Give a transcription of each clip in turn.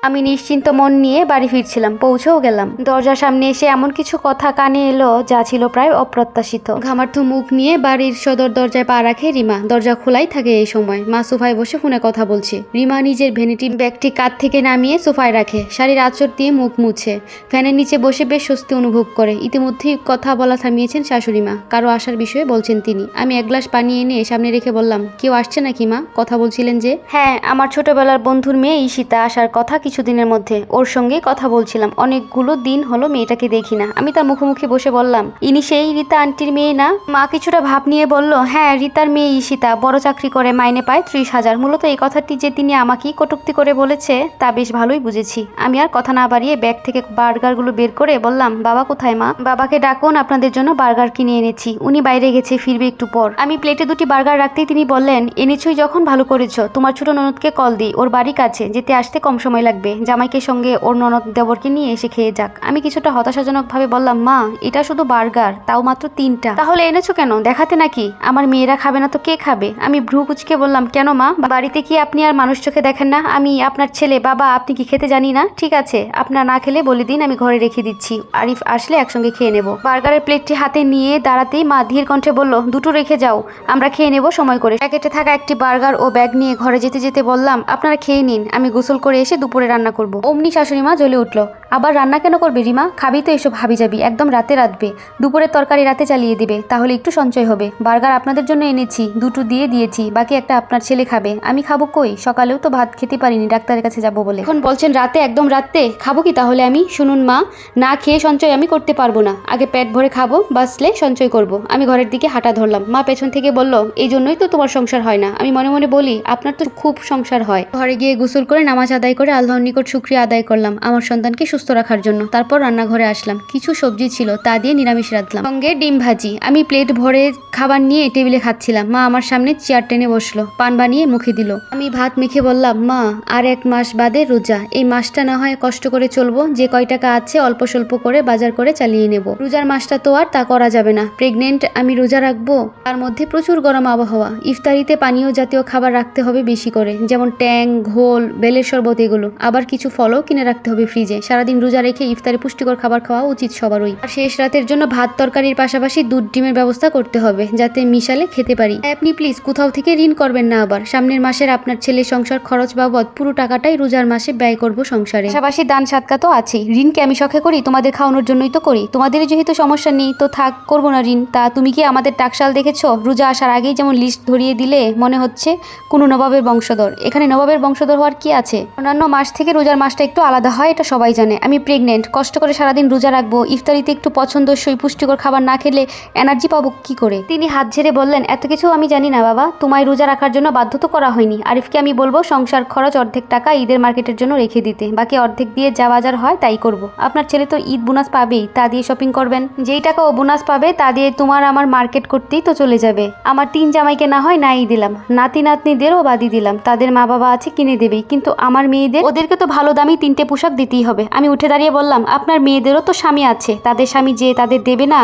আমি নিশ্চিন্ত মন নিয়ে বাড়ি ফিরছিলাম, পৌঁছেও গেলাম। দরজার সামনে এসে এমন কিছু কথা কানে এলো যা ছিল প্রায় অপ্রত্যাশিত। ঘামার্থু মুখ নিয়ে বাড়ির সদর দরজায় পা রাখে রিমা। দরজা খোলাই থাকে এই সময়। মা সোফায় বসে ফোনে কথা বলছে। রিমা নিজের ভ্যানিটি ব্যাগটি কাঁধ থেকে নামিয়ে সোফায় রাখে, শাড়ির আঁচড় দিয়ে মুখ মুছে ফ্যানের নিচে বসে বেশ স্বস্তি অনুভব করে। ইতিমধ্যেই কথা বলা থামিয়েছেন শাশুড়ি মা। কারো আসার বিষয়ে বলছেন তিনি। আমি এক গ্লাস পানি এনে সামনে রেখে বললাম, কেউ আসছে নাকি মা? কথা বলছিলেন যে? হ্যাঁ, আমার ছোটবেলার বন্ধুর মেয়ে ঈশিতা আসার কথা কিছুদিনের মধ্যে। ওর সঙ্গে কথা বলছিলাম। অনেকগুলো দিন হলো মেয়েটাকে দেখি না। আমি তার মুখোমুখি বসে বললাম, ইনি সেই রীতা আন্টির মেয়ে না? মা কিছুটা ভাব নিয়ে বলল, হ্যাঁ, রীতার মেয়ে ঈশিতা, বড় চাকরি করে, মাইনে পায় 30,000। মূলত এই কথাটি যে তিনি আমাকেই কটূক্তি করে বলেছে তা বেশ ভালোই বুঝেছি। আমি আর কথা না বাড়িয়ে ব্যাগ থেকে বার্গারগুলো বের করে বললাম, বাবা কোথায় মা? বাবাকে ডাকুন, আপনাদের জন্য বার্গার কিনে এনেছি। উনি বাইরে গেছে, ফিরবে একটু পর। আমি প্লেটে 2টি বার্গার রাখতেই তিনি বললেন, এনেছই যখন ভালো করেছো। তোমার ছোট ননদকে কল দিই, ওর বাড়ি কাছে, যেতে আসতে কম সময় লাগবে। জামাইকে সঙ্গে ওর ননদ দেবরকে নিয়ে এসে খেয়ে যাক। আমি কিছুটা হতাশাজনক ভাবে বললাম, মা এটা শুধু বার্গার, তাও মাত্র 3টা। তাহলে এনেছো কেন? দেখাতে নাকি? আমার মেয়েরা খাবে না তো কে খাবে? আমি ভ্রু কুচকে বললাম, কেন মা, বাড়িতে কি আপনি আর মানুষ চোখে দেখেন না? আমি আপনার ছেলে, বাবা, আপনি কি খেতে জানি না? ঠিক আছে, আপনার না খেলে বলে দিন, আমি ঘরে রেখে দিচ্ছি। আরিফ আসলে একসঙ্গে খেয়ে নেব। বার্গারের প্লেটটি হাতে নিয়ে দাঁড়াতেই মা ধীর কণ্ঠে বলল, 2টো রেখে যাও, আমরা খেয়ে নেব সময় করে। প্যাকেটে থাকা একটি বার্গার ও ব্যাগ নিয়ে ঘরে যেতে যেতে বললাম, আপনারা খেয়ে নিন, আমি গোসল করে এসে দুপুরে রান্না করব। অমনি শাশুড়ি মা জ্বলে উঠল, আবার রান্না কেন করবে রিমা? খাবি তো এসব হাবি যাবি, একদম রাতে রাঁধবে। দুপুরের তরকারি রাতে চালিয়ে দিবে, তাহলে একটু সঞ্চয় হবে। বার্গার আপনাদের জন্য এনেছি, 2টো দিয়ে দিয়েছি, বাকি একটা আপনার ছেলে খাবে। আমি খাবো কই? সকালেও তো ভাত খেতে পারিনি, ডাক্তারের কাছে যাব বলে। এখন বলছেন রাতে, একদম রাতে খাবো কি তাহলে আমি? শুনুন মা, না খেয়ে সঞ্চয় আমি করতে পারবো না। আগে পেট ভরে খাবো, বাঁচলে সঞ্চয় করব। আমি ঘরের দিকে হাঁটা ধরলাম। মা পেছন থেকে বলল, এই জন্যই তো তোমার সংসার হয় না। আমি মনে মনে বলি, আপনার তো খুব সংসার হয়। ঘরে গিয়ে গোসল করে নামাজ আদায় করে আল্লাহর নিকট শুকরিয়া আদায় করলাম আমার সন্তানকে সুস্থ রাখার জন্য। তারপর রান্নাঘরে আসলাম। কিছু সবজি ছিল, তা দিয়ে নিরামিষ রাঁধলাম, সঙ্গে ডিম ভাজি। আমি প্লেট ভরে খাবার নিয়ে টেবিলে খাচ্ছিলাম। মা আমার সামনে চেয়ার টেনে বসলো, পান বানিয়ে মুখে দিল। আমি ভাত মেখে বললাম, মা আর 1 মাস বাদে রোজা। এই মাসটা না হয় কষ্ট করে চলবো, যে কয় টাকা আছে অল্প স্বল্প করে বাজার করে চালিয়ে নেব। রোজার মাসটা তো আর তা করা যাবে না। প্রেগনেন্ট, আমি রোজা রাখবো, তার মধ্যে প্রচুর গরম আবহাওয়া। ইফতারিতে পানীয় জাতীয় খাবার রাখতে হবে বেশি করে, যেমন ট্যাং, ঘোল, বেলের শরবত, এগুলো। আবার কিছু ফলও কিনে রাখতে হবে ফ্রিজে। সারাদিন রোজা রেখে ইফতারে পুষ্টিকর খাবার খাওয়া উচিত সবারই। আর শেষ রাতের জন্য ভাত তরকারির পাশাপাশি দুধ ডিমের ব্যবস্থা করতে হবে, যাতে মিশালে খেতে পারি। আপনি প্লিজ কোথাও থেকে ঋণ করবেন না আবার। সামনের মাসের আপনার ছেলের সংসার খরচ বাবদ পুরো টাকাটাই রোজার মাসে ব্যয় করব সংসারে। পাশাপাশি দান সাদকা তো আছেই। ঋণকে আমি শখে করি, তোমাদের খাওয়ানোর জন্যই তো করি। তোমাদের যেহেতু সমস্যা নেই তো থাক, করবো না ঋণ। তা তুমি কি আমাদের টাকশাল দেখেছো? রোজা আসার আগেই যেমন লিস্ট ধরিয়ে দিলে মনে হচ্ছে কোনো নবাবের বংশধর। এখানে নবাবের বংশধর হওয়ার কি আছে? অন্যান্য মাস থেকে রোজার মাসটা একটু আলাদা হয়, এটা সবাই জানে। আমি প্রেগনেন্ট, কষ্ট করে সারাদিন রোজা রাখবো। ইফতারিতে একটু পছন্দসই পুষ্টিকর খাবার না খেলে এনার্জি পাবো কি করে? তিনি হাত ঝেড়ে বললেন, এত কিছু আমি জানি না বাবা, তোমায় রোজা রাখার জন্য বাধ্য তো করা হয়নি। আরিফকে আমি বলবো সংসার খরচ অর্ধেক টাকা ঈদের মার্কেটের জন্য রেখে দিতে, বাকি অর্ধেক দিয়ে যা বাজার হয় তাই করব। আপনার ছেলে তো ঈদ বোনাস পাবেই, তা দিয়ে শপিং করবেন। যেই টাকা ও বোনাস পাবে তা দিয়ে তোমার আমার মার্কেট করতেই তো চলে যাবে। আমার 3 জামাইকে না হয় নাই দিলাম, নাতি নাতনিদেরও বাদি দিলাম, তাদের মা বাবা আছে, কিনে দেবেই। কিন্তু আমার মেয়েদের, ওদেরকে তো ভালো দামি 3টে পোশাক দিতেই হবে। আমি উঠে দাঁড়িয়ে বললাম, আপনার মেয়েদেরও তো স্বামী আছে, তাদের স্বামী যে তাদের দেবে না,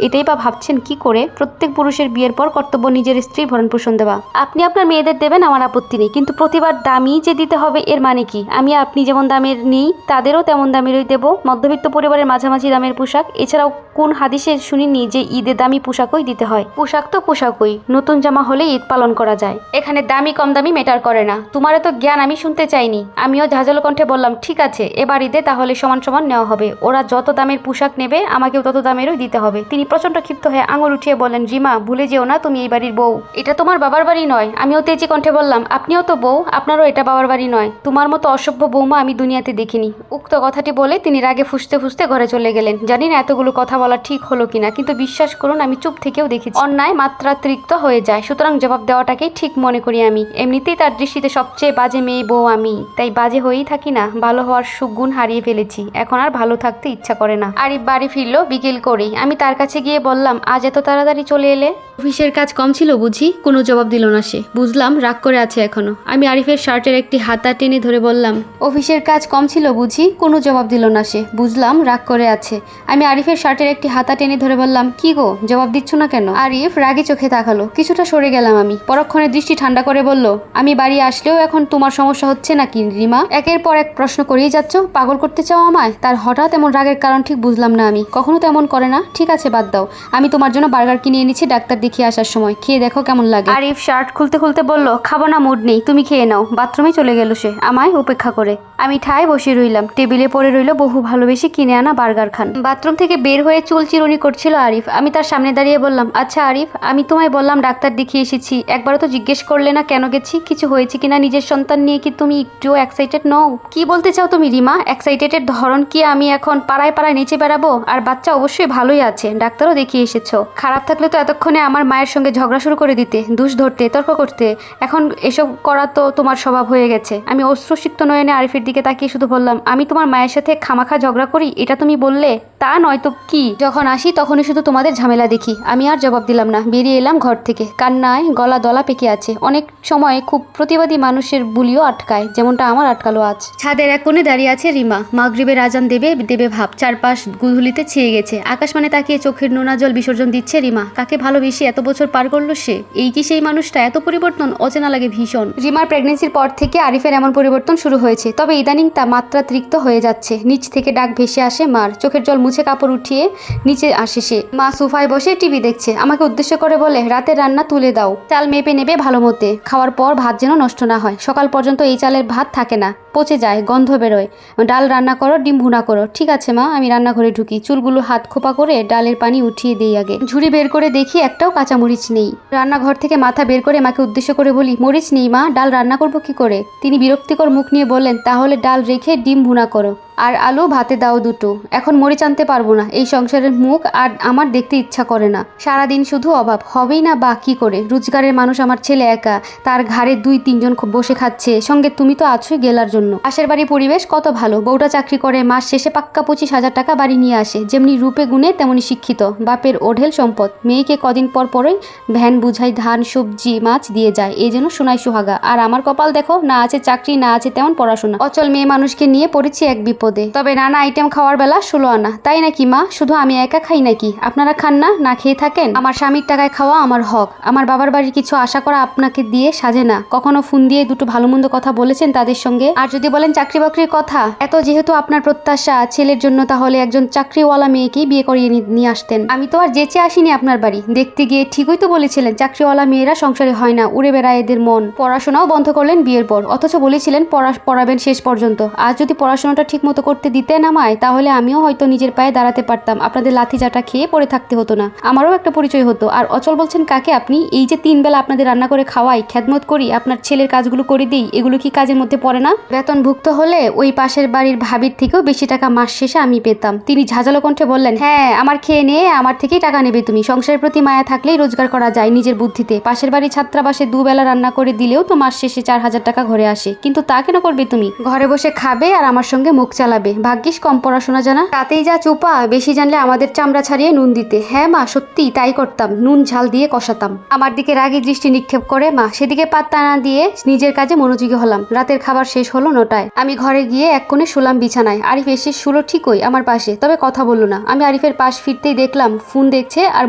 এটাই বা ভাবছেন কি করে? প্রত্যেক পুরুষের বিয়ের পর কর্তব্য নিজের স্ত্রীর ভরণ পোষণ দেওয়া। আপনি আপনার মেয়েদের দেবেন, আমার আপত্তি নেই, কিন্তু প্রতিবার দামি যে দিতে হবে এর মানে কি? আমি আপনি যেমন দামের নেই, তাদেরও তেমন দামেরই দেব। মধ্যবিত্ত পরিবারের মাঝামাঝি দামের পোশাক। এছাড়াও কোন হাদিসে শুনিনি যে ঈদে দামি পোশাকই দিতে হয়? পোশাক তো পোশাকই, নতুন জামা হলে ঈদ পালন করা যায়। এখানে দামি কম দামি ম্যাটার করে না। তোমারও তো জ্ঞান আমি শুনতে চাইনি। আমিও ঝাঁঝালো কণ্ঠে বললাম, ঠিক আছে, এবার ঈদে তাহলে সমান সমান নেওয়া হবে। ওরা যত দামের পোশাক নেবে আমাকেও তত দামেরই দিতে হবে। তিনি প্রচন্ড ক্ষিপ্ত হয়ে আঙুল উঠিয়ে বলেন, রিমা ভুলে যেও না তুমি এই বাড়ির বউ, এটা তোমার বাবার বাড়ি নয়। আমিও তেজি কণ্ঠে বললাম, আপনিও তো বউ, আপনারও এটা বাবার বাড়ি নয়। তোমার মতো অসভ্য বৌমা আমি দুনিয়াতে দেখিনি। উক্ত কথাটি বলে তিনি রাগে ফুঁসতে ফুঁসতে ঘরে চলে গেলেন। জানি না এতগুলো কথা বলা ঠিক হলো কিনা, কিন্তু বিশ্বাস করুন আমি চুপ থেকেও দেখেছি অন্যায় মাত্রাতিরিক্ত হয়ে যায়। সুতরাং জবাব দেওয়াটাকেই ঠিক মনে করি আমি। এমনিতেই তার দৃষ্টিতে সবচেয়ে বাজে মেয়ে বউ আমি, তাই বাজে হয়েই থাকি না, ভালো হওয়ার সুগুণ হারিয়ে ফেলি। ফেলেছি, এখন আর ভালো থাকতে ইচ্ছা করে না। আরিফ বাড়ি ফিরলো বিকেল করেই। আমি তার কাছে গিয়ে বললাম, আজ এত তাড়াতাড়ি চলে এলে? অফিসের কাজ কম ছিল বুঝি? কোনো জবাব দিল না সে। বুঝলাম রাগ করে আছে এখনো। আমি আরিফের শার্টের একটি হাতা টেনে ধরে বললাম, অফিসের কাজ কম ছিল বুঝি? কোনো জবাব দিল না সে। বুঝলাম রাগ করে আছে। আমি আরিফের শার্টের একটি হাতা টেনে ধরে বললাম, কি গো জবাব দিচ্ছ না কেন? আরিফ রাগে চোখে তাকালো। কিছুটা সরে গেলাম আমি। পরক্ষণে দৃষ্টি ঠান্ডা করে বলল, আমি বাড়ি আসলেও এখন তোমার সমস্যা হচ্ছে নাকি রিমা? একের পর এক প্রশ্ন করেই যাচ্ছ। পাগল করতে চাও আমায়? তার হঠাৎ এমন রাগের কারণ ঠিক বুঝলাম না আমি। কখনো তো এমন করে না। ঠিক আছে বাদ দাও, আমি তোমার জন্য বার্গার কিনে এনেছি ডাক্তার দেখিয়ে আসার সময়, খেয়ে দেখো কেমন লাগে। আরিফ শার্ট খুলতে খুলতে বলল, খাবো না, মুড নেই, তুমি খেয়ে নাও। বাথরুমে চলে গেল সে আমায় উপেক্ষা করে। আমি ঠায় বসে রইলাম। টেবিলে পড়ে রইল বহু ভালোবেসে কিনে আনা বার্গার খান। বাথরুম থেকে বের হয়ে চুল চিরুনি করছিল আরিফ। আমি তার সামনে দাঁড়িয়ে বললাম, আচ্ছা আরিফ, আমি তোমায় বললাম ডাক্তার দেখিয়ে এসেছি, একবারও তো জিজ্ঞেস করলে না কেন গেছি, কিছু হয়েছে কিনা? নিজের সন্তান নিয়ে কি তুমি একটুও এক্সাইটেড নও? কি বলতে চাও তুমি রিমা? এক্সাইটেডের ধরন কি? আমি এখন পাড়ায় পাড়ায় নেচে বেড়াবো? আর বাচ্চা অবশ্যই ভালোই আছে, ডাক্তারও দেখিয়ে এসেছো। খারাপ থাকলে তো এতক্ষণে আমার মায়ের সঙ্গে ঝগড়া শুরু করে দিতে, দোষ ধরতে, তর্ক করতে। এখন এসব করা তো তোমার স্বভাব হয়ে গেছে। আমি অশ্রুসিক্ত নয়নে আরিফের দিকে তাকিয়ে শুধু বললাম, আমি তোমার মায়ের সাথে খামাখা ঝগড়া করি এটা তুমি বললে? তা নয় তো কি? যখন আসি তখনই শুধু তোমাদের ঝামেলা দেখি। আমি আর জবাব দিলাম না। বেরিয়ে এলাম ঘর থেকে। কান্নায় গলা দলা পেকে আছে। অনেক সময় খুব প্রতিবাদী মানুষের বুলিও আটকায়, যেমনটা আমার আটকালো আজ। ছাদের এক কোণে দাঁড়িয়ে আছে রিমা। মাগরিবের আজান দেবে দেবে ভাব। চারপাশ গুধুলিতে ছেয়ে গেছে। আকাশমানে তাকিয়ে চোখের নোনা জল বিসর্জন দিচ্ছে রিমা। কাকে ভালোবেসে এত বছর পার করলো সে? এই কি সেই মানুষটা? এত পরিবর্তন অচেনা লাগে ভীষণ। রিমার প্রেগনেন্সির পর থেকে আরিফের এমন পরিবর্তন শুরু হয়েছে, তবে ইদানিং তা মাত্রাতিরিক্ত হয়ে যাচ্ছে। নিচ থেকে ডাক ভেসে আসে মার। চোখের জল মুছে কাপড় উঠিয়ে নিচে আসে সে। মা সোফায় বসে টিভি দেখছে। আমাকে উদ্দেশ্য করে বলে, রাতের রান্না তুলে দাও, চাল মেপে নেবে ভালো মতে, খাওয়ার পর ভাত যেন নষ্ট না হয়। সকাল পর্যন্ত এই চালের ভাত থাকে না, পচে যায়, গন্ধ বেরোয়। ডাল রান্না করো, ডিম ভুনা করো। ঠিক আছে মা। আমি রান্নাঘরে ঢুকি। চুলগুলো হাত খোপা করে ডালের পানি উঠিয়ে দিই আগে। ঝুড়ি বের করে দেখি একটাও কাঁচা মরিচ নেই। রান্নাঘর থেকে মাথা বের করে মাকে উদ্দেশ্য করে বলি, মরিচ নেই মা, ডাল রান্না করবো কি করে? তিনি বিরক্তিকর মুখ নিয়ে বললেন, তাহলে ডাল রেখে ডিম ভুনা করো, আর আলু ভাতে দাও দুটো। এখন মরিচ আনতে পারবো না। এই সংসারের মুখ আর আমার দেখতে ইচ্ছা করে না। সারাদিন শুধু অভাব, হবেই না বা কি করে? রোজগারের মানুষ আমার ছেলে একা, তার ঘাড়ে 2-3 জন বসে খাচ্ছে, সঙ্গে তুমি তো আছোই গেলার জন্য। পাশের বাড়ির পরিবেশ কত ভালো। বউটা চাকরি করে, মাস শেষে পাক্কা 25,000 টাকা বাড়ি নিয়ে আসে। যেমনি রূপে গুণে তেমনি শিক্ষিত, বাপের ওঢেল সম্পদ। মেয়েকে কদিন পর পরই ভ্যান বুঝাই ধান সবজি মাছ দিয়ে যায়, এই যেন সোনাই সুহাগা। আর আমার কপাল দেখো, না আছে চাকরি, না আছে তেমন পড়াশোনা। অচল মেয়ে মানুষকে নিয়ে পড়েছি এক বিপদে। তবে নানা আইটেম খাওয়ার বেলা 16 আনা। তাই নাকি মা? শুধু আমি একা খাই নাকি? আপনারা খান না? না খেয়ে থাকেন? আমার স্বামীর টাকায় খাওয়া আমার হক। আমার বাবার বাড়ির কিছু আশা করা আপনাকে দিয়ে সাজে না। কখনো ফোন দিয়ে দুটো ভালো মন্দ কথা বলেছেন তাদের সঙ্গে? আর যদি বলেন চাকরি বাকরির কথা, এত যেহেতু আপনার প্রত্যাশা ছেলের জন্য, তাহলে একজন চাকরিওয়ালা মেয়েকেই বিয়ে করিয়ে নিয়ে আসতেন। আমি তো আর যেচে আসিনি আপনার বাড়ি। দেখতে গিয়ে ঠিকই তো বলেছিলেন, চাকরিওয়ালা মেয়েরা সংসারে হয় না, উড়ে বেড়ায় এদের মন। পড়াশোনাও বন্ধ করলেন বিয়ের পর, অথচ বলেছিলেন পড়াবেন শেষ পর্যন্ত। আজ যদি পড়াশোনাটা ঠিক মতো করতে দিতেন আমায়, তাহলে আমিও হয়তো নিজের পায়ে দাঁড়াতে পারতাম। আপনাদের লাথি চাটা খেয়ে পড়ে থাকতে হতো না, আমারও একটা পরিচয় হতো। আর অচল বলছেন কাকে আপনি? এই যে 3 বেলা আপনাদের রান্না করে খাওয়াই, খেদমত করি, আপনার ছেলের কাজগুলো করে দিই, এগুলো কি কাজের মধ্যে পড়ে না? বেতনভুক্ত হলে ওই পাশের বাড়ির ভাবির থেকেও বেশি টাকা মাস শেষে আমি পেতাম। তিনি ঝাঁঝালো কণ্ঠে বললেন, হ্যাঁ আমার খেয়ে নিয়ে আমার থেকেই টাকা নেবে তুমি। সংসারের প্রতি মায়া থাকলেই রোজগার করা যায় নিজের বুদ্ধিতে। পাশের বাড়ির ছাত্রাবাসে 2 বেলা রান্না করে দিলেও তো মাস শেষে 4,000 টাকা ঘরে আসে। কিন্তু তা কেন করবে তুমি? ঘরে বসে খাবে আর আমার সঙ্গে মুখ চালাবে। ভাগ্যিস কম পড়াশোনা জানা, তাতেই যা চোপা। বেশি জানলে আমাদের চামড়া ছাড়িয়ে নুন দিতে। হ্যাঁ মা, সত্যি তাই করতাম, নুন ঝাল দিয়ে কষাতাম। আমার দিকে রাগী দৃষ্টি নিক্ষেপ করে মা। সেদিকে পাত্তা না দিয়ে নিজের কাজে মনোযোগী হলাম। রাতের খাবার শেষ হলো 9টায়। আমি ঘরে গিয়ে এক কোণে শুলাম বিছানায়। আরিফ এসে শুলো ঠিকই আমার পাশে, তবে কথা বললো না। আমি আরিফের পাশ ফিরতেই দেখলাম ফোন দেখছে আর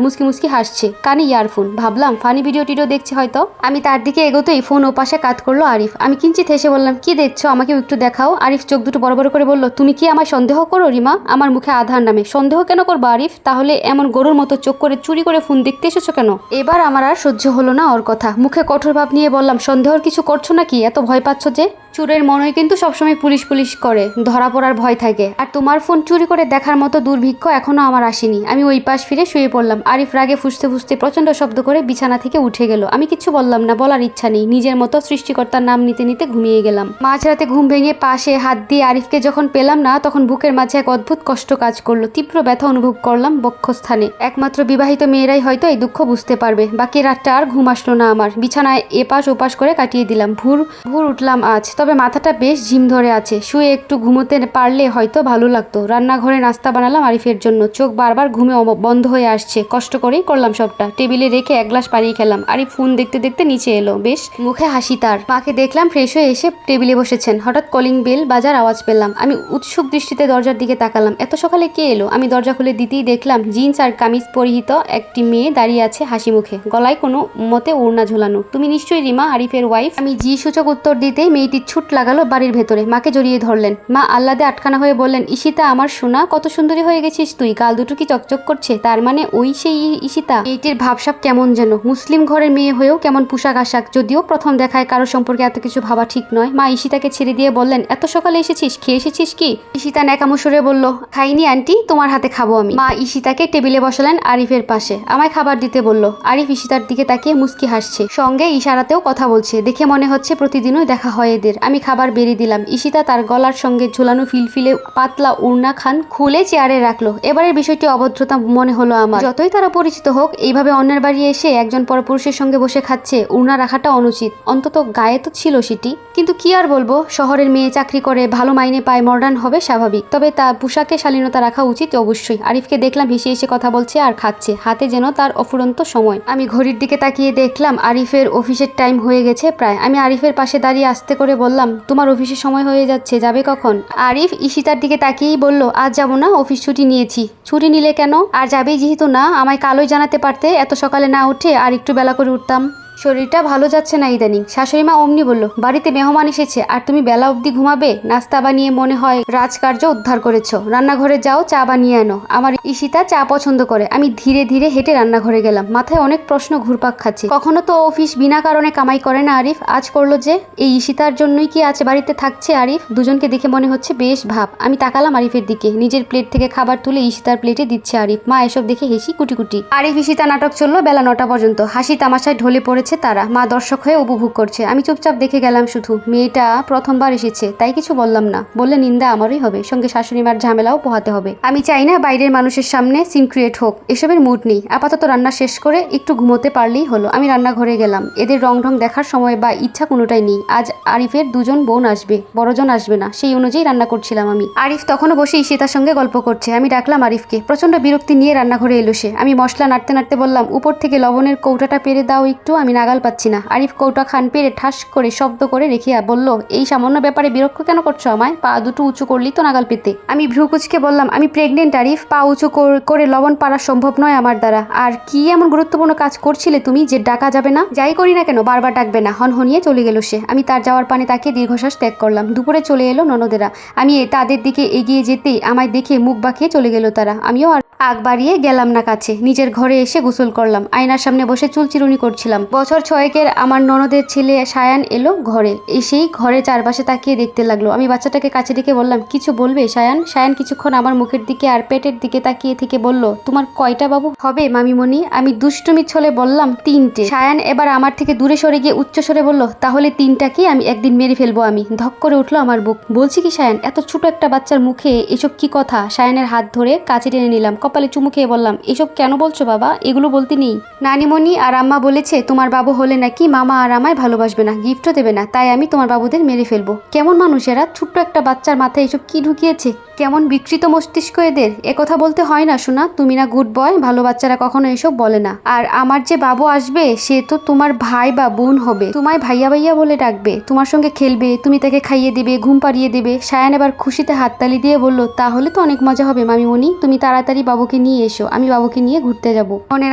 মুসকি মুসকি হাসছে, কানে ইয়ারফোন। ভাবলাম ফানি ভিডিও টিডিও দেখছে হয়তো। আমি তার দিকে এগোতেই ফোন ও পাশে কাত করলো আরিফ। আমি কিঞ্চিত হেসে বললাম, কি দেখছো? আমাকেও একটু দেখাও। আরিফ চোখ দুটো বড় বড় করে বলল, তুমি কি আমায় সন্দেহ করো রিমা? আমার মুখে আধার নামে। সন্দেহ কেন করবো আরিফ? তাহলে এমন গরুর মতো চোখ করে চুরি করে ফোন দেখতে এসেছো কেন? এবার আমার আর সহ্য হলো না ওর কথা। মুখে কঠোর ভাব নিয়ে বললাম, সন্দেহর কিছু করছো নাকি? এত ভয় পাচ্ছ যে? চোরের মনই কিন্তু সবসময় পুলিশ পুলিশ করে, ধরা পড়ার ভয় থাকে। আর তোমার ফোন চুরি করে দেখার মতো দুর্ভিক্ষ এখনো আমার আসেনি। আমি ওই পাশ ফিরে শুয়ে পড়লাম। আরিফ রাগে ফুসতে ফুসতে প্রচন্ড শব্দ করে বিছানা থেকে উঠে গেল। আমি কিছু বললাম না, বলার ইচ্ছা নেই। নিজের মতো সৃষ্টিকর্তার নাম নিতে নিতে ঘুমিয়ে গেলাম। মাঝরাতে ঘুম ভেঙে পাশে হাত দিয়ে আরিফকে যখন পেলাম না তখন বুকের মাঝে এক অদ্ভুত কষ্ট কাজ করলো, তীব্র ব্যথা অনুভব করলাম বক্ষস্থানে। একমাত্র বিবাহিত মেয়েরাই হয়তো এই দুঃখ বুঝতে পারবে। বাকি রাতটা আর ঘুম আসলো না আমার, বিছানায় এপাশ ওপাশ করে কাটিয়ে দিলাম। ভোর উঠলাম আজ, তবে মাথাটা বেশ ঝিম ধরে আছে। শুয়ে একটু ঘুমোতে পারলে হয়তো ভালো লাগতো। রান্নাঘরে নাস্তা বানালাম আরিফের জন্য, চোখ বারবার ঘুমে বন্ধ হয়ে আসছে। কষ্ট করেই করলাম সবটা। টেবিলে রেখে এক গ্লাস পানি খেলাম। আরিফ ফোন দেখতে দেখতে নিচে এলো, বেশ মুখে হাসি তার। মাকে দেখলাম ফ্রেশ হয়ে এসে টেবিলে বসেছেন। হঠাৎ কলিং বেল বাজার আওয়াজ পেলাম। আমি উৎসুক দৃষ্টিতে দরজার দিকে তাকালাম। এত সকালে কে এলো? আমি দরজা খুলে দিতেই দেখলাম জিন্স আর কামিজ পরিহিত একটি মেয়ে দাঁড়িয়ে আছে হাসি মুখে, গলায় কোনো মতে ওড়না ঝোলানো। তুমি নিশ্চয়ই রিমা, আরিফের ওয়াইফ? আমি জি সূচক উত্তর দিতেই মেয়েটি ছুট লাগালো বাড়ির ভেতরে। মাকে জড়িয়ে ধরলেন। মা আহ্লাদে আটখানা হয়ে বললেন, ঈশিতা আমার সোনা, কত সুন্দরী হয়ে গেছিস তুই। গাল দুটো কি চকচক করছে? তার মানে ওই সেই ঈশিতা? মেয়েটির ভাবসাব কেমন যেন, মুসলিম ঘরের মেয়ে হয়েও কেমন পোশাক আশাক। যদিও প্রথম দেখায় কারো সম্পর্কে এত কিছু ভাবা ঠিক নয়। মা ঈশিতাকে ছেড়ে দিয়ে বললেন, এত সকালে এসেছিস, খেয়ে এসেছিস কি? ঈশিতা ন্যাকামো সুরে বলল, খাইনি আন্টি, তোমার হাতে খাবো আমি। মা ঈশিতাকে টেবিলে বসালেন আরিফের পাশে, আমায় খাবার দিতে বলল। আরিফ ঈশিতার দিকে তাকিয়ে মুস্কি হাসছে, সঙ্গে ইশারাতেও কথা বলছে। দেখে মনে হচ্ছে প্রতিদিনই দেখা হয় এদের। আমি খাবার বেড়ে দিলাম। ঈশিতা তার গলার সঙ্গে ঝুলানো ফিলফিলে পাতলা উড়না খান খুলে চেয়ারে রাখলো। এবারের বিষয়টি অভদ্রতা মনে হলো আমার। যতই তারা পরিচিত হোক, এইভাবে অন্যের বাড়ি এসে একজন পরপুরুষের সঙ্গে বসে খাচ্ছে, উড়না রাখাটা অনুচিত। অন্তত গায়ে তো ছিল সেটি। কিন্তু কি আর বলবো, শহরের মেয়ে, চাকরি করে, ভালো মাইনে পায়, মডার্ন হবে স্বাভাবিক। তবে তা পোশাকে শালীনতা রাখা উচিত অবশ্যই। আরিফকে দেখলাম হেসে হেসে কথা বলছে আর খাচ্ছে, হাতে যেন তার অফুরন্ত সময়। আমি ঘড়ির দিকে তাকিয়ে দেখলাম আরিফের অফিসের টাইম হয়ে গেছে প্রায়। আমি আরিফের পাশে দাঁড়িয়ে আস্তে করে বললাম, তোমার অফিসের সময় হয়ে যাচ্ছে, যাবে কখন? আরিফ ঈশিতার দিকে তাকিয়েই বলল, আজ যাবো না, অফিস ছুটি নিয়েছি। ছুটি নিলে কেন? আর যাবেই যেহেতু না, আমায় কালই জানাতে পারতে, এত সকালে না উঠে আর একটু বেলা করে উঠতাম। শরীরটা ভালো যাচ্ছে না ইদানিং। শাশুড়িমা অমনি বলল, বাড়িতে মেহমান এসেছে আর তুমি বেলা অবধি ঘুমাবে? নাস্তা বানিয়ে মনে হয় রাজকার্য উদ্ধার করেছ। রান্নাঘরে যাও, চা বানিয়ে আনো। আমার ঈশিতা চা পছন্দ করে। আমি ধীরে ধীরে হেঁটে রান্নাঘরে গেলাম। মাথায় অনেক প্রশ্ন ঘুরপাক খাচ্ছে। কখনো তো অফিস বিনা কারণে কামাই করে না আরিফ, আজ করলো যে? এই ঈশিতার জন্যই কি আজ বাড়িতে থাকছে আরিফ? দুজনকে দেখে মনে হচ্ছে বেশ ভাব। আমি তাকালাম আরিফের দিকে। নিজের প্লেট থেকে খাবার তুলে ঈশিতার প্লেটে দিচ্ছে আরিফ। মা এসব দেখে হেসি কুটি কুটি। আরিফ ঈশিতা নাটক চললো বেলা 9টা পর্যন্ত। হাসি তামাশায় ঢলে পড়েছে তারা। মা দর্শক হয়ে উপভোগ করছে। আমি চুপচাপ দেখে গেলাম শুধু। মেয়েটা প্রথমবার এসেছে, তাই কিছু বললাম না। বললে নিন্দা আমারই হবে, সঙ্গে শাশুড়ি মার ঝামেলাও পোহাতে হবে। আমি চাই না বাইরের মানুষের সামনে সিন ক্রিয়েট হোক, এসবের মুড নেই। আপাতত রান্না শেষ করে একটু ঘুমোতে পারলেই হলো। আমি রান্নাঘরে গেলাম। এদের রং ঢং দেখার সময় বা ইচ্ছা কোনোটাই নেই। আজ আরিফের দুজন বোন আসবে, বড়জন আসবে না, সেই অনুযায়ী রান্না করছিলাম আমি। আরিফ তখনও বসে ঈশিতার সঙ্গে গল্প করছে। আমি ডাকলাম আরিফকে। প্রচন্ড বিরক্তি নিয়ে রান্নাঘরে এলো সে। আমি মশলা নাড়তে নাড়তে বললাম, উপর থেকে লবণের কৌটাটা পেরে দাও একটু, আমি নাগাল পাচ্ছি না। আরিফ কৌটা খান পেরে ঠাস করে শব্দ করে রেখিয়া বলল, এই সামান্য ব্যাপারে বিরক্ত কেন করছো আমায়? পা দুটো উঁচু করলেই তো নাগাল পেতে। আমি ভ্রুকুচকে বললাম, আমি প্রেগনেন্ট আরিফ, পা উঁচু করে লবণ পাড়া সম্ভব নয় আমার দ্বারা। আর কি এমন গুরুত্বপূর্ণ কাজ করছিলে তুমি যে ডাকা যাবে না? যাই করি না কেন বারবার ডাকবে না? হনহনিয়ে চলে গেল সে। আমি তার যাওয়ার পানে তাকিয়ে দীর্ঘশ্বাস ত্যাগ করলাম। দুপুরে চলে এলো ননদেরা। আমি তাদের দিকে এগিয়ে যেতেই আমায় দেখে মুখ বাঁকিয়ে চলে গেল তারা। আমিও আর আগ বাড়িয়ে গেলাম না কাছে। নিজের ঘরে এসে গোসল করলাম। আয়নার সামনে বসে চুল চিরুনি করছিলাম। বছর 6 আমার ননদের ছেলে সায়ান এলো ঘরে। এসেই ঘরে চারপাশে তাকিয়ে দেখতে লাগলো। আমি বাচ্চাটাকে কাছে ডেকে বললাম, কিছু বলবে সায়ান? সায়ান কিছুক্ষণ আমার মুখের দিকে আর পেটের দিকে তাকিয়ে থেকে বলল, তোমার কয়টা বাবু হবে মামিমণি? আমি দুষ্টুমি ছলে বললাম, 3টে। সায়ান এবার আমার থেকে দূরে সরে গিয়ে উচ্চস্বরে বলল, তাহলে 3টা কি আমি একদিন মেরে ফেলবো আমি। ধক করে উঠলো আমার বুক। বলছি কি সায়ান, এত ছোট একটা বাচ্চার মুখে এসব কি কথা? সায়ানের হাত ধরে কাছে টেনে নিলাম। কপালে চুমু খেয়ে বললাম, এসব কেন বলছো বাবা? এগুলো বলতে নেই। নানিমণি আর আম্মা বলেছে তোমার বাবু হলে নাকি মামা আর আমায় ভালোবাসবে না, গিফটও দেবে না, তাই আমি তোমার বাবুদের মেরে ফেলবো। কেমন মানুষ এরা? ছোট্ট একটা বাচ্চার মাথায় এসব কি ঢুকিয়েছে? কেমন বিকৃত মস্তিষ্ক এদের। কথা বলতে হয় না শোনা, তুমি না গুড বয়, ভালো বাচ্চারা কখনো এসব বলে না। আর আমার যে বাবু আসবে সে তো তোমার ভাই বা বোন হবে, তোমায় ভাইয়া ভাইয়া বলে ডাকবে, তোমার সঙ্গে খেলবে, তুমি তাকে খাইয়ে দেবে, ঘুম পাড়িয়ে দেবে। সায়ান এবার খুশিতে হাততালি দিয়ে বলল, তাহলে তো অনেক মজা হবে মামিমণি, তুমি তাড়াতাড়ি বাবুকে নিয়ে এসো, আমি বাবুকে নিয়ে ঘুরতে যাব। মনের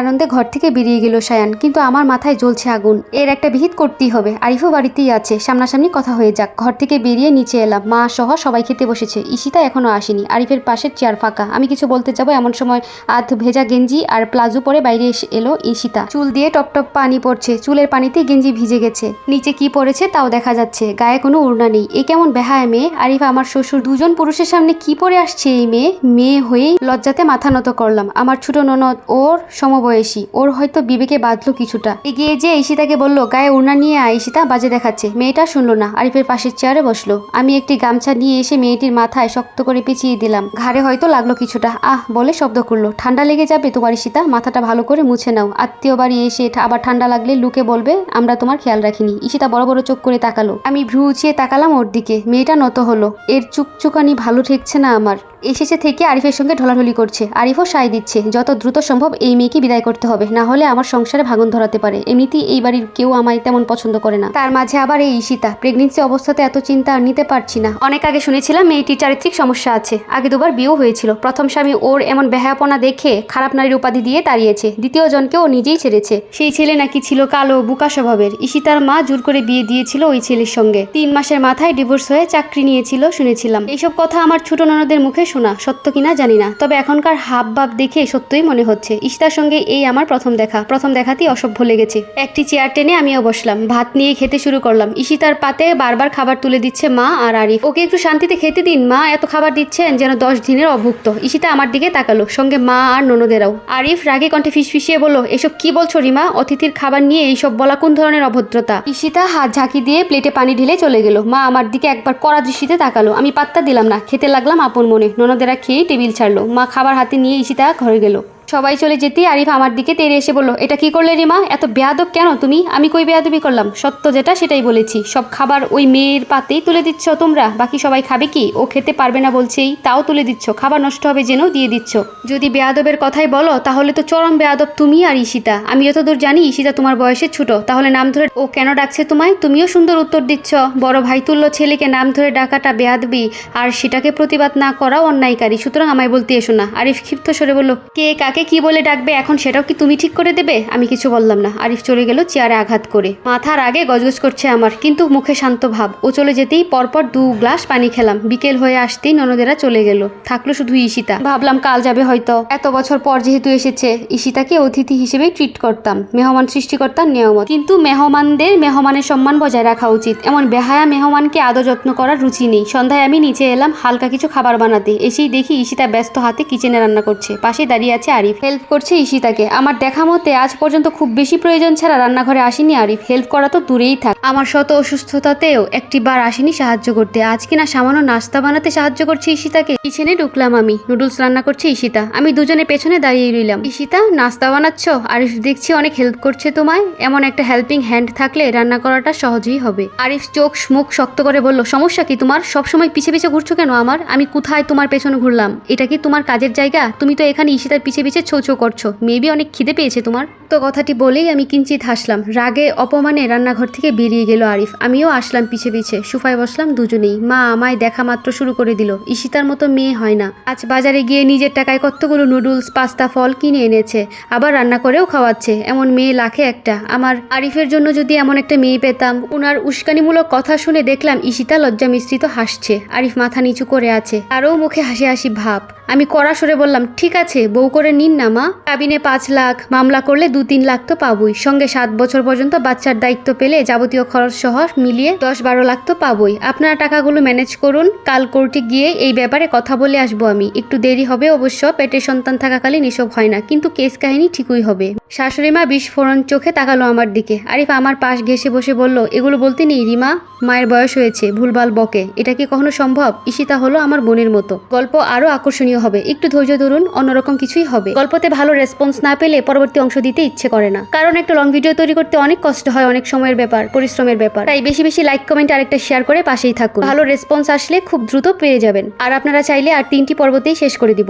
আনন্দে ঘর থেকে বেরিয়ে গেল সায়ান। কিন্তু আমার মাথায় জ্বলছে আগুন। এর একটা বিহিত করতেই হবে। আরিফও বাড়িতেই আছে, সামনাসামনি কথা হয়ে যাক। ঘর থেকে বেরিয়ে নিচে এলাম। মা সহ সবাই খেতে বসেছে। ঈশিতা এখনো আসেনি। আরিফের পাশের চেয়ার ফাঁকা। আমি কিছু বলতে যাবো এমন সময় আধ ভেজা গেঞ্জি আর প্লাজো পরে বাইরে এলো ঈশিতা। চুল দিয়ে টপ টপ পানি পড়ছে। চুলের পানিতে গেঞ্জি ভিজে গেছে। নিচে কি পড়েছে তাও দেখা যাচ্ছে। গায়ে কোনো ওড়না নেই। এ কেমন বেহায়া মেয়ে। আরিফ আমার শ্বশুর, দুজন পুরুষের সামনে কি পরে আসছে এই মেয়ে? মেয়ে হয়েই লজ্জাতে মাথা নত করলাম। আমার ছোট ননদ, ওর সমবয়সী, ওর হয়তো বিবেকে বাঁধলো কিছুটা। এগিয়ে পেয়ে যে ঈশিতাকে বলল গায়ে ওড়না নিয়ে আয়, ঈশিতা বাজে দেখাচ্ছে। মেয়েটা শুনলো না, আরিফের পাশের চেয়ারে বসলো। আমি একটি গামছা নিয়ে এসে মেয়েটির মাথায় শক্ত করে পেঁচিয়ে দিলাম। ঘাড়ে হয়তো লাগলো কিছুটা, আহ বলে শব্দ করলো। ঠান্ডা লেগে যাবে তোমার ঈশিতা, মাথাটা ভালো করে মুছে নাও। আত্মীয় বাড়ি এসে আবার ঠান্ডা লাগলে লুকে বলবে আমরা তোমার খেয়াল রাখিনি। ঈশিতা বড় বড় চোখ করে তাকালো। আমি ভ্রু উঁচিয়ে তাকালাম ওর দিকে। মেয়েটা নত হলো। এর চুকচুকানি ভালো ঠেকছে না আমার। এসেছে থেকে আরিফের সঙ্গে ঢলাঢলি করছে। আরিফও সায় দিচ্ছে যত দ্রুত সম্ভব এই মেয়েকে বিদায় করতে হবে, না হলে আমার সংসারে ভাঙন ধরাতে পারে। এমনিতেই এই বাড়ির কেউ আমায় তেমন পছন্দ করে না, তার মাঝে আবার এই ঈশিতা। প্রেগনেন্সি অবস্থাতে এত চিন্তা নিতে পারছি না। অনেক আগে শুনেছিলাম মেয়েটির চারিত্রিক সমস্যা আছে। আগে দুবার বিয়েও হয়েছিল। প্রথম স্বামী ওর এমন বেহায়াপনা দেখে খারাপ নারীর উপাধি দিয়ে তাড়িয়েছে। দ্বিতীয় জনকে ও নিজেই ছেড়েছে। সেই ছেলে নাকি ছিল কালো বুকা স্বভাবের। ঈশিতার মা জোর করে বিয়ে দিয়েছিল ওই ছেলের সঙ্গে। 3 মাসের মাথায় ডিভোর্স হয়ে চাকরি নিয়েছিল শুনেছিলাম। এইসব কথা আমার ছোট ননদের মুখে শোনা, সত্য কিনা জানি না, তবে এখনকার হাব ভাব দেখে সত্যই মনে হচ্ছে। ঈশিতার সঙ্গে এই আমার প্রথম দেখা। প্রথম দেখাতেই অসভ্য লেগেছে। একটি চেয়ার টেনে আমিও বসলাম। ভাত নিয়ে খেতে শুরু করলাম। ঈশিতার পাতে বারবার খাবার তুলে দিচ্ছে মা আর আরিফ। ওকে একটু শান্তিতে খেতে দিন মা, এত খাবার দিচ্ছেন যেন 10 দিনের অভুক্ত। ঈশিতা আমার দিকে তাকালো, সঙ্গে মা আর ননদেরাও। আরিফ রাগে কণ্ঠে ফিসফিসিয়ে বলল এসব কি বলছো রিমা? অতিথির খাবার নিয়ে এইসব বলা কোন ধরনের অভদ্রতা? ঈশিতা হাত ঝাঁকি দিয়ে প্লেটে পানি ঢেলে চলে গেল। মা আমার দিকে একবার কড়া দৃষ্টিতে তাকালো। আমি পাত্তা দিলাম না, খেতে লাগলাম আপন মনে। ননদেরা খেয়ে টেবিল ছাড়লো। মা খাবার হাতে নিয়ে ঈশিতা ঘরে গেল। সবাই চলে যেতেই আরিফ আমার দিকে তেড়ে এসে বলল এটা কি করলে রিমা? এত বেয়াদব কেন তুমি? আমি কই বেয়াদবি করলাম? সত্য যেটা সেটাই বলেছি। সব খাবার ওই মেয়ের পাতেই তুলে দিচ্ছ তোমরা। বাকি সবাই খাবে কি? ও খেতে পারবে না বলছেই তাও তুলে দিচ্ছ। খাবার নষ্ট হবে যেন দিয়ে দিচ্ছ। যদি বেয়াদবের কথাই বলো তাহলে তো চরম বেয়াদব তুমি আর ঈশিতা। আমি যতদূর জানি ঈশিতা তোমার বয়সে ছোট, তাহলে নাম ধরে ও কেন ডাকছে তোমায়? তুমিও সুন্দর উত্তর দিচ্ছ। বড় ভাই তুল্য ছেলেকে নাম ধরে ডাকাটা বেয়াদবি, আর সেটাকে প্রতিবাদ না করাও অন্যায়কারী। সুতরাং আমায় বলতে এসো না। আরিফ ক্ষিপ্ত স্বরে বলল কে কাকে কি বলে ডাকবে এখন সেটাও কি তুমি ঠিক করে দেবে? আমি কিছু বললাম না। আরিফ চলে গেল চেয়ারে আঘাত করে। মাথার আগে গজগজ করছে আমার, কিন্তু মুখে শান্ত ভাব। ও চলে যেতেই পরপর 2 গ্লাস পানি খেলাম। বিকেল হয়ে আসতেই ননদেরা চলে গেল। থাকলো শুধু ঈশিতা। ভাবলাম কাল যাবে হয়তো। এত বছর পর যেহেতু এসেছে, ঈশিতাকে অতিথি হিসেবে ট্রিট করতাম। মেহমান সৃষ্টিকর্তার নিয়ামত, কিন্তু মেহমানদের মেহমানের সম্মান বজায় রাখা উচিত। এমন বেহায়া মেহমানকে আদর যত্ন করার রুচি নেই। সন্ধ্যায় আমি নিচে এলাম হালকা কিছু খাবার বানাতে। এসেই দেখি ঈশিতা ব্যস্ত হাতে কিচেনে রান্না করছে। পাশে দাঁড়িয়ে আছে আরিফ। হেল্প করছে ঈশিতাকে। আমার দেখা মতে আজ পর্যন্ত খুব বেশি প্রয়োজন ছাড়া রান্নাঘরে আসেনি আরিফ। হেল্প করা তো দূরেই থাক, আমার শত অসুস্থতাতেও একটিবার আসেনি সাহায্য করতে। আজ কিনা সামান্য নাস্তা বানাতে সাহায্য করছে ঈশিতাকে। কিচেনে ঢুকলাম আমি। নুডলস রান্না করছে ঈশিতা। আমি দুজনে পেছনে দাঁড়িয়ে রইলাম। ঈশিতা নাস্তা বানাচ্ছ? আরিফ দেখছি অনেক হেল্প করছে তোমায়। এমন একটা হেল্পিং হ্যান্ড থাকলে রান্না করাটা সহজই হবে। আরিফ চোখ মুখ শক্ত করে বলল সমস্যা কি তোমার? সবসময় পিছে পিছে ঘুরছো কেন আমার? আমি কোথায় তোমার পেছনে ঘুরলাম? এটা কি তোমার কাজের জায়গা? তুমি তো এখানে ঈশিতার পিছে পিছে ছো ছো করছো। মেবি অনেক খিদে পেয়েছে তোমার। তো কথাটি বলেই আমি কিঞ্চিত হাসলাম। রাগে অপমানে রান্নাঘর থেকে বেরিয়ে গেল আরিফ। আমিও আসলাম পিছে পিছে। সোফায় বসলাম দুজনেই। মা আমায় দেখা মাত্র শুরু করে দিল ঈশিতার মতো মেয়ে হয় না। আজ বাজারে গিয়ে নিজের টাকায় কতগুলো নুডলস পাস্তা ফল কিনে এনেছে, আবার রান্না করেও খাওয়াচ্ছে। এমন মেয়ে লাখে একটা। আমার আরিফের জন্য যদি এমন একটা মেয়ে পেতাম। ওনার উস্কানিমূলক কথা শুনে দেখলাম ঈশিতা লজ্জা মিশ্রিত হাসছে। আরিফ মাথা নিচু করে আছে, আরও মুখে হাসি হাসি ভাব। আমি কড়া সরে বললাম ঠিক আছে বউ করে নিন না মা। কাবিনে 5 লাখ, মামলা করলে 2-3 লাখ তো পাবই। সঙ্গে 7 বছর পর্যন্ত বাচ্চার দায়িত্ব পেলে যাবতীয় খরচ সহ মিলিয়ে 10-12 লাখ তো পাবই। আপনারা টাকাগুলো ম্যানেজ করুন। কাল কোর্টে গিয়ে এই ব্যাপারে কথা বলে আসবো আমি। একটু দেরি হবে অবশ্য, পেটের সন্তান থাকাকালীন এসব হয় না, কিন্তু কেস কাহিনী ঠিকই হবে। শাশুড়ি মা বিস্ফোরণ চোখে তাকালো আমার দিকে। আরিফ আমার পাশ ঘেঁষে বসে বলল এগুলো বলতে নেই রিমা, মায়ের বয়স হয়েছে, ভুলভাল বকে। এটা কি কখনো সম্ভব? ঈশিতা হলো আমার বোনের মতো। গল্প আরো আকর্ষণীয় হবে, একটু ধৈর্য ধরুন, অন্যরকম কিছুই হবে। গল্পতে ভালো রেসপন্স না পেলে পরবর্তী অংশ দিতে ইচ্ছে করে না, কারণ একটা লং ভিডিও তৈরি করতে অনেক কষ্ট হয়, অনেক সময়ের ব্যাপার, পরিশ্রমের ব্যাপার। তাই বেশি বেশি লাইক কমেন্ট আর একটা শেয়ার করে পাশেই থাকুন। ভালো রেসপন্স আসলে খুব দ্রুত পেয়ে যাবেন। আর আপনারা চাইলে আর 3টি পর্বতেই শেষ করে দিব।